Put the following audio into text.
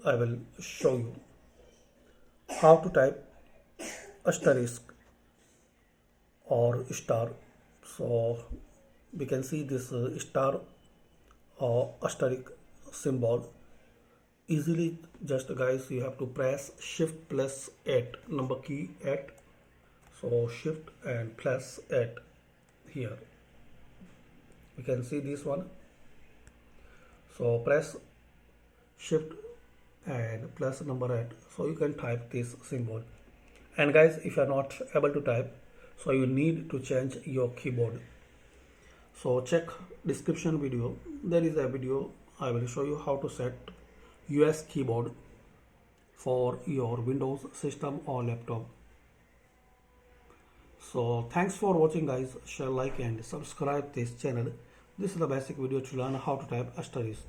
I will show you how to type asterisk or star. So we can see this star or asterisk symbol easily. Just guys, you have to press shift plus 8 number key 8. So shift and plus 8 here. You can see this one. So press shift and plus number 8, so you can type this symbol. And guys, if you are not able to type, so you need to change your keyboard. So check description video, there is a video. I will show you how to set US keyboard for your Windows system or laptop. So thanks for watching guys. Share, like and subscribe this channel. This is the basic video to learn how to type asterisk.